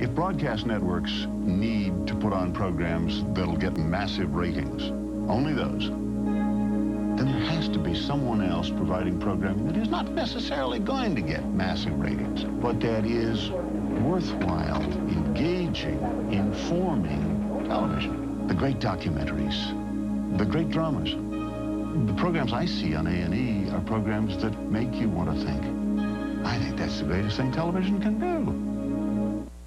If broadcast networks need to put on programs that'll get massive ratings, only those, then there has to be someone else providing programming that is not necessarily going to get massive ratings, but that is worthwhile, engaging, informing television. The great documentaries, the great dramas. The programs I see on A&E are programs that make you want to think. I think that's the greatest thing television can do.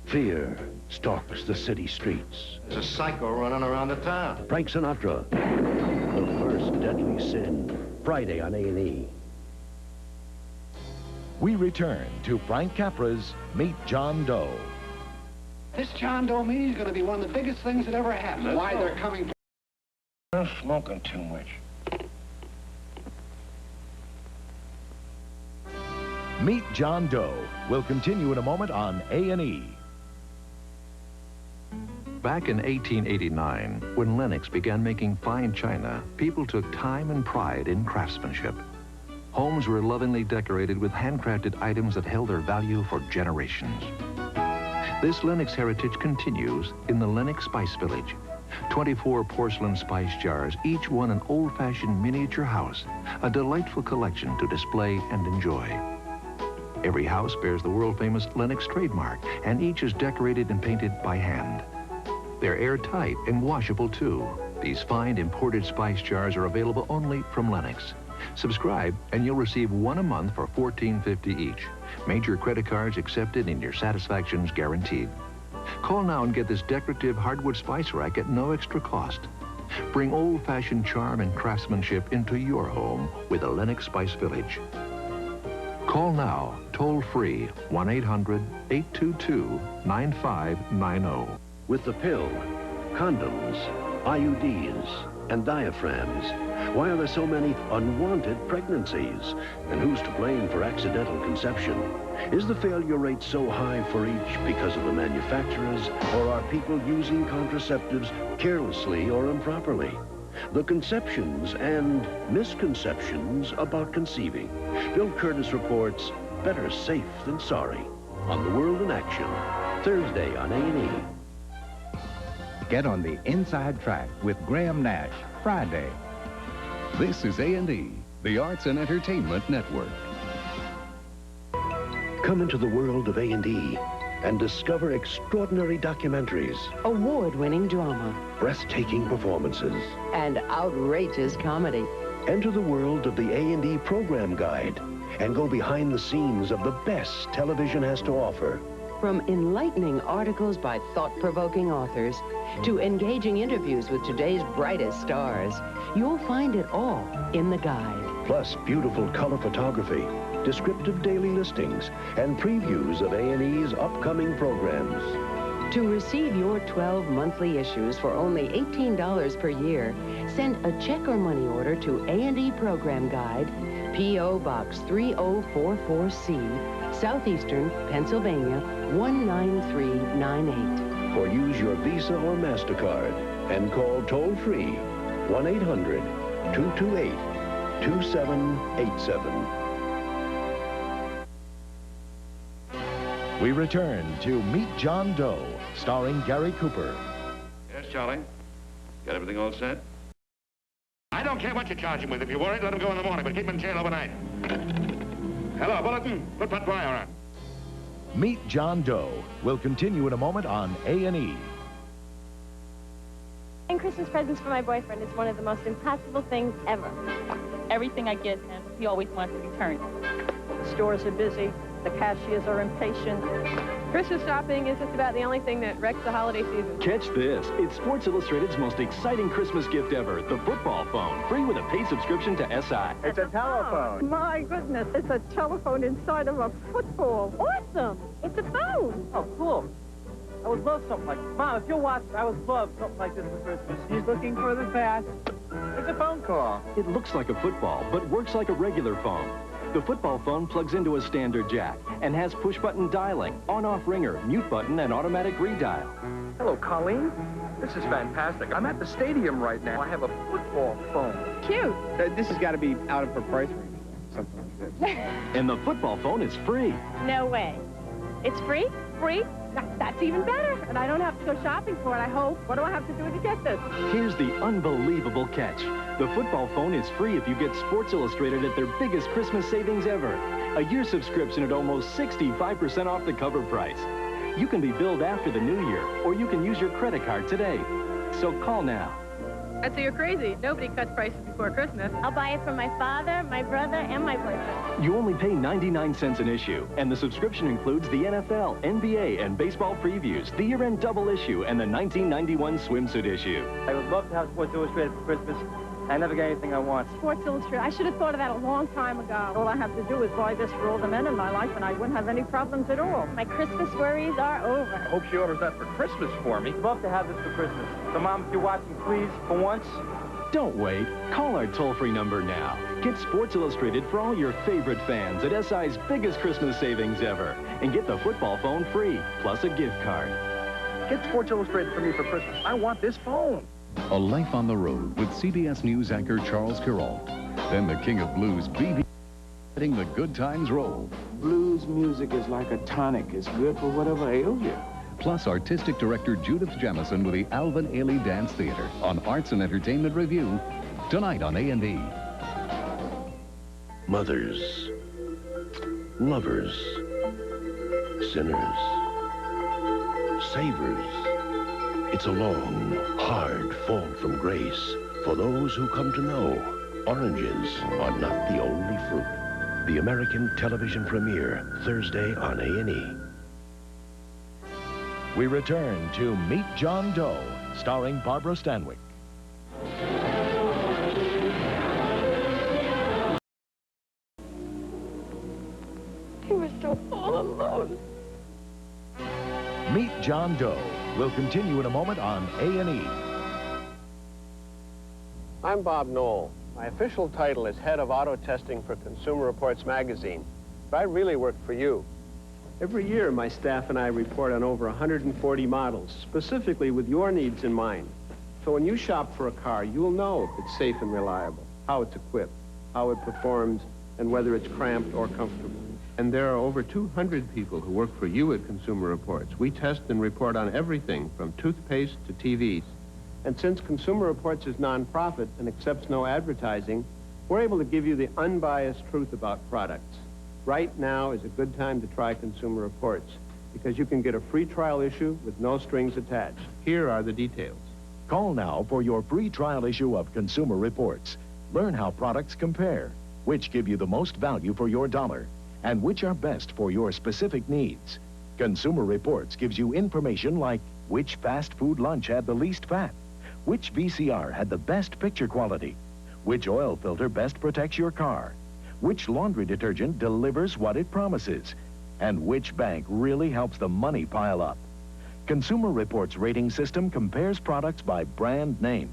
Fear stalks the city streets. There's a psycho running around the town. Frank Sinatra, The First Deadly Sin, Friday on A&E. We return to Frank Capra's Meet John Doe. This John Doe meeting is going to be one of the biggest things that ever happened. Why they're coming? I'm smoking too much. Meet John Doe will continue in a moment on A&E. Back in 1889, when Lennox began making fine china, people took time and pride in craftsmanship. Homes were lovingly decorated with handcrafted items that held their value for generations. This Lennox heritage continues in the Lennox Spice Village. 24 porcelain spice jars, each one an old-fashioned miniature house, a delightful collection to display and enjoy. Every house bears the world-famous Lennox trademark, and each is decorated and painted by hand. They're airtight and washable, too. These fine imported spice jars are available only from Lennox. Subscribe, and you'll receive one a month for $14.50 each. Major credit cards accepted and your satisfaction's guaranteed. Call now and get this decorative hardwood spice rack at no extra cost. Bring old-fashioned charm and craftsmanship into your home with the Lennox Spice Village. Call now, toll-free, 1-800-822-9590. With the pill, condoms, IUDs, and diaphragms, why are there so many unwanted pregnancies? And who's to blame for accidental conception? Is the failure rate so high for each because of the manufacturers, or are people using contraceptives carelessly or improperly? The conceptions and misconceptions about conceiving. Bill Curtis reports, better safe than sorry, on The World in Action, Thursday on A&E. Get on the inside track with Graham Nash, Friday. This is A&E, the Arts and Entertainment Network. Come into the world of A&E and discover extraordinary documentaries, award-winning drama, breathtaking performances, and outrageous comedy. Enter the world of the A&E Program Guide and go behind the scenes of the best television has to offer. From enlightening articles by thought-provoking authors to engaging interviews with today's brightest stars, you'll find it all in the guide. Plus beautiful color photography, descriptive daily listings, and previews of A&E's upcoming programs. To receive your 12 monthly issues for only $18 per year, send a check or money order to A&E Program Guide, P.O. Box 3044C, Southeastern Pennsylvania 19398. Or use your Visa or MasterCard and call toll-free 1-800-228-2787. We return to Meet John Doe, starring Gary Cooper. Yes, Charlie? Got everything all set? I don't care what you charge him with. If you're worried, let him go in the morning, but keep him in jail overnight. Hello, Bulletin. Put that wire on. Meet John Doe will continue in a moment on A&E. Buying Christmas presents for my boyfriend is one of the most impossible things ever. Everything I get him, he always wants to return. The stores are busy. The cashiers are impatient. Christmas shopping is just about the only thing that wrecks the holiday season. Catch this. It's Sports Illustrated's most exciting Christmas gift ever, the football phone, free with a paid subscription to SI. It's a telephone. My goodness, it's a telephone inside of a football. Awesome. It's a phone. Oh, cool. I would love something like this. Mom, if you'll watch, I would love something like this for Christmas. He's looking for the fast. It's a phone call. It looks like a football, but works like a regular phone. The football phone plugs into a standard jack and has push-button dialing, on-off ringer, mute button, and automatic redial. Hello, Colleen. This is fantastic. I'm at the stadium right now. I have a football phone. Cute. This has got to be out of her price range. Something like this. And the football phone is free. No way. It's free? Free? That's even better. And I don't have to go shopping for it, I hope. What do I have to do to get this? Here's the unbelievable catch. The football phone is free if you get Sports Illustrated at their biggest Christmas savings ever. A year subscription at almost 65% off the cover price. You can be billed after the new year, or you can use your credit card today. So call now. So you're crazy. Nobody cuts prices before Christmas. I'll buy it for my father, my brother, and my boyfriend. You only pay 99 cents an issue, and the subscription includes the NFL, NBA, and baseball previews, the year-end double issue, and the 1991 swimsuit issue. I would love to have Sports Illustrated for Christmas. I never get anything I want. Sports Illustrated. I should have thought of that a long time ago. All I have to do is buy this for all the men in my life, and I wouldn't have any problems at all. My Christmas worries are over. I hope she orders that for Christmas for me. I'd love to have this for Christmas. So, Mom, if you're watching, please, for once. Don't wait. Call our toll-free number now. Get Sports Illustrated for all your favorite fans at SI's biggest Christmas savings ever. And get the football phone free, plus a gift card. Get Sports Illustrated for me for Christmas. I want this phone. A Life on the Road with CBS News anchor Charles Kuralt. Then the king of blues, B.B. letting the good times roll. Blues music is like a tonic. It's good for whatever ails you. Plus artistic director Judith Jemison with the Alvin Ailey Dance Theater on Arts and Entertainment Review tonight on A&E. Mothers, lovers, sinners, savers. It's a long, hard fall from grace for those who come to know oranges are not the only fruit. The American television premiere, Thursday on A&E. We return to Meet John Doe, starring Barbara Stanwyck. You were so all alone. Meet John Doe will continue in a moment on A&E. I'm Bob Knoll. My official title is Head of Auto Testing for Consumer Reports magazine, but I really work for you. Every year, my staff and I report on over 140 models, specifically with your needs in mind. So when you shop for a car, you'll know if it's safe and reliable, how it's equipped, how it performs, and whether it's cramped or comfortable. And there are over 200 people who work for you at Consumer Reports. We test and report on everything from toothpaste to TVs. And since Consumer Reports is nonprofit and accepts no advertising, we're able to give you the unbiased truth about products. Right now is a good time to try Consumer Reports because you can get a free trial issue with no strings attached. Here are the details. Call now for your free trial issue of Consumer Reports. Learn how products compare, which give you the most value for your dollar, and which are best for your specific needs. Consumer Reports gives you information like which fast food lunch had the least fat, which VCR had the best picture quality, which oil filter best protects your car, which laundry detergent delivers what it promises, and which bank really helps the money pile up. Consumer Reports rating system compares products by brand name.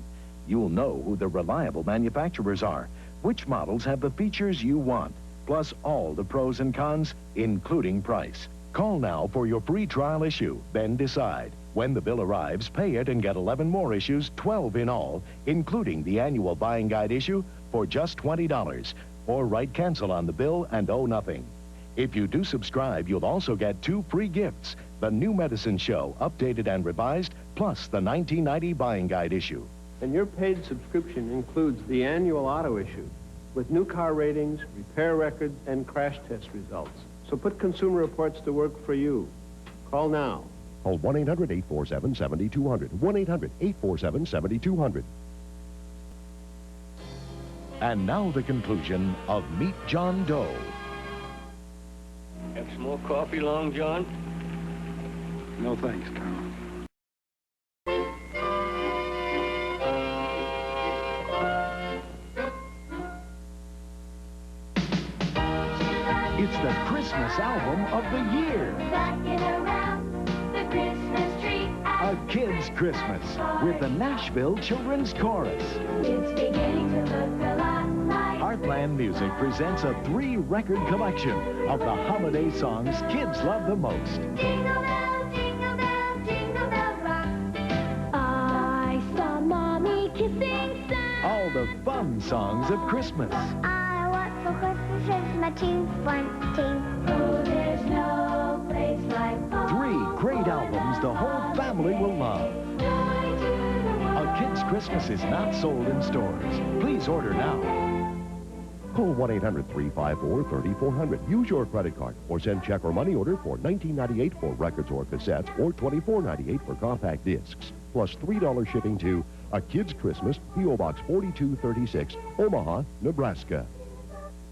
You'll know who the reliable manufacturers are, which models have the features you want, plus all the pros and cons, including price. Call now for your free trial issue, then decide. When the bill arrives, pay it and get 11 more issues, 12 in all, including the annual buying guide issue for just $20. Or write cancel on the bill and owe nothing. If you do subscribe, you'll also get 2 free gifts: the New Medicine Show, updated and revised, plus the 1990 buying guide issue. And your paid subscription includes the annual auto issue with new car ratings, repair records, and crash test results. So put Consumer Reports to work for you. Call now. Call 1-800-847-7200. 1-800-847-7200. And now the conclusion of Meet John Doe. Have some more coffee, Long John? No thanks, Carl. It's the Christmas album of the year. Rocking around the Christmas tree. A Kid's Christmas with the Nashville Children's Chorus. It's beginning to look a lot like Heartland Music presents a 3-record collection of the holiday songs kids love the most. Jingle bell, jingle bell rock. I saw Mommy kissing Sam. All the fun songs of Christmas. I want for Christmas is my 2 front teeth. Oh, there's no place like 3 great albums the whole family will love. A Kid's Christmas is not sold in stores. Please order now. Call 1-800-354-3400. Use your credit card or send check or money order for $19.98 for records or cassettes or $24.98 for compact discs, plus $3 shipping to A Kid's Christmas, P.O. Box 4236, Omaha, Nebraska.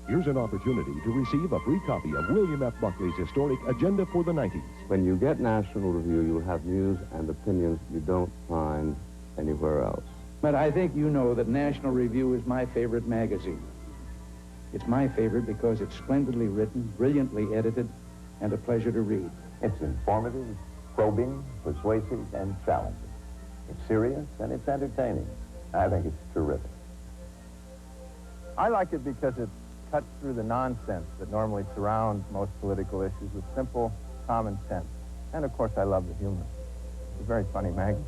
Here's an opportunity to receive a free copy of William F. Buckley's historic Agenda for the 90s. When you get National Review, you'll have views and opinions you don't find anywhere else. But I think you know that National Review is my favorite magazine. It's my favorite because it's splendidly written, brilliantly edited, and a pleasure to read. It's informative, probing, persuasive, and challenging. It's serious and it's entertaining. I think it's terrific. I like it because it cuts through the nonsense that normally surrounds most political issues with simple, common sense. And, of course, I love the humor. It's a very funny magazine.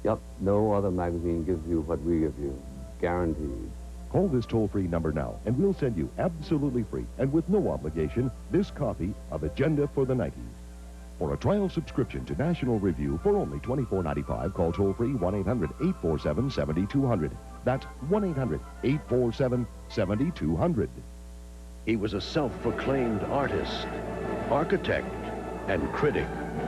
Yep, no other magazine gives you what we give you. Guaranteed. Call this toll-free number now, and we'll send you absolutely free and with no obligation this copy of Agenda for the 90s. For a trial subscription to National Review for only $24.95, call toll-free 1-800-847-7200. That's 1-800-847-7200. He was a self-proclaimed artist, architect, and critic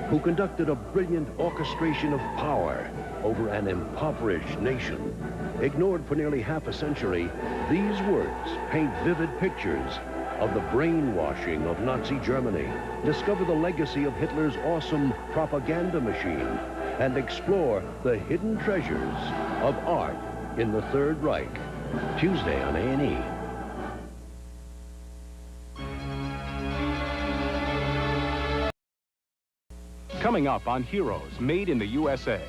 who conducted a brilliant orchestration of power over an impoverished nation. Ignored for nearly half a century, these words paint vivid pictures of the brainwashing of Nazi Germany, discover the legacy of Hitler's awesome propaganda machine, and explore the hidden treasures of art in the Third Reich. Tuesday on A&E. Coming up on Heroes Made in the USA,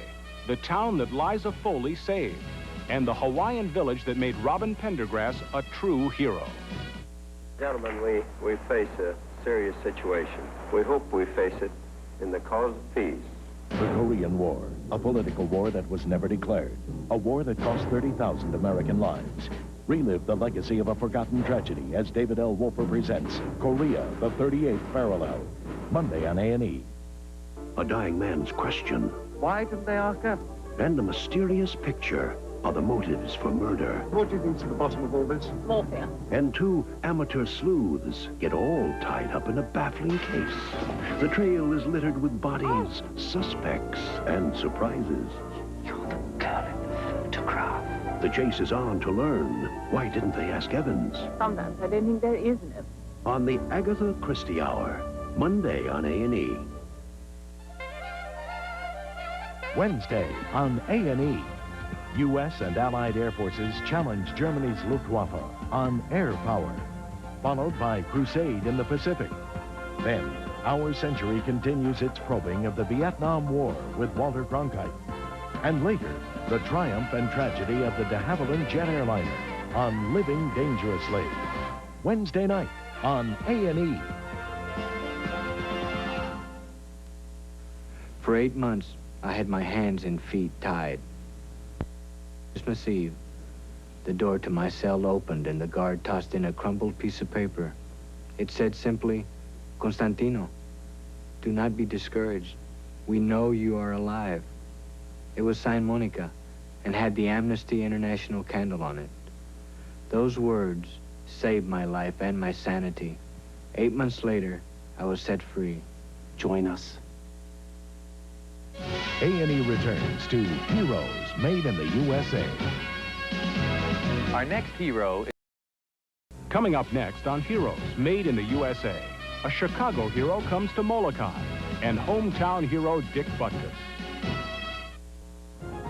the town that Liza Foley saved, and the Hawaiian village that made Robin Pendergrass a true hero. Gentlemen, we face a serious situation. We hope we face it in the cause of peace. The Korean War, a political war that was never declared. A war that cost 30,000 American lives. Relive the legacy of a forgotten tragedy as David L. Wolfer presents Korea, the 38th Parallel. Monday on A&E. A dying man's question. Why did they ask us? And a mysterious picture of the motives for murder. What do you think's at the bottom of all this? Morphia. And 2 amateur sleuths get all tied up in a baffling case. The trail is littered with bodies, suspects, and surprises. You're the girl in the photograph. The chase is on to learn. Why didn't they ask Evans? Sometimes I didn't think there is an Evans. On the Agatha Christie Hour, Monday on A&E. Wednesday on A&E. U.S. and Allied Air Forces challenge Germany's Luftwaffe on air power, followed by Crusade in the Pacific. Then, Our Century continues its probing of the Vietnam War with Walter Cronkite. And later, the triumph and tragedy of the de Havilland jet airliner on Living Dangerously. Wednesday night on A&E. For 8 months, I had my hands and feet tied. Christmas Eve, the door to my cell opened and the guard tossed in a crumpled piece of paper. It said simply, Constantino, do not be discouraged. We know you are alive. It was signed Monica and had the Amnesty International candle on it. Those words saved my life and my sanity. 8 months later, I was set free. Join us. A&E returns to Heroes Made in the USA. Our next hero is... Coming up next on Heroes Made in the USA, a Chicago hero comes to Molokai, and hometown hero Dick Butkus.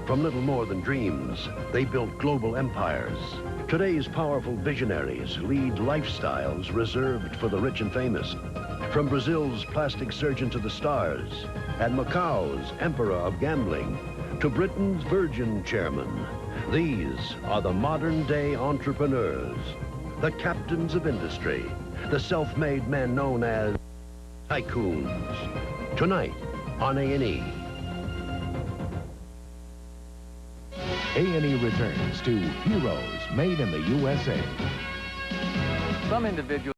From little more than dreams, they built global empires. Today's powerful visionaries lead lifestyles reserved for the rich and famous. From Brazil's plastic surgeon to the stars, and Macau's emperor of gambling, to Britain's Virgin chairman. These are the modern-day entrepreneurs, the captains of industry, the self-made men known as tycoons. Tonight on A&E. A&E returns to Heroes Made in the USA. Some individuals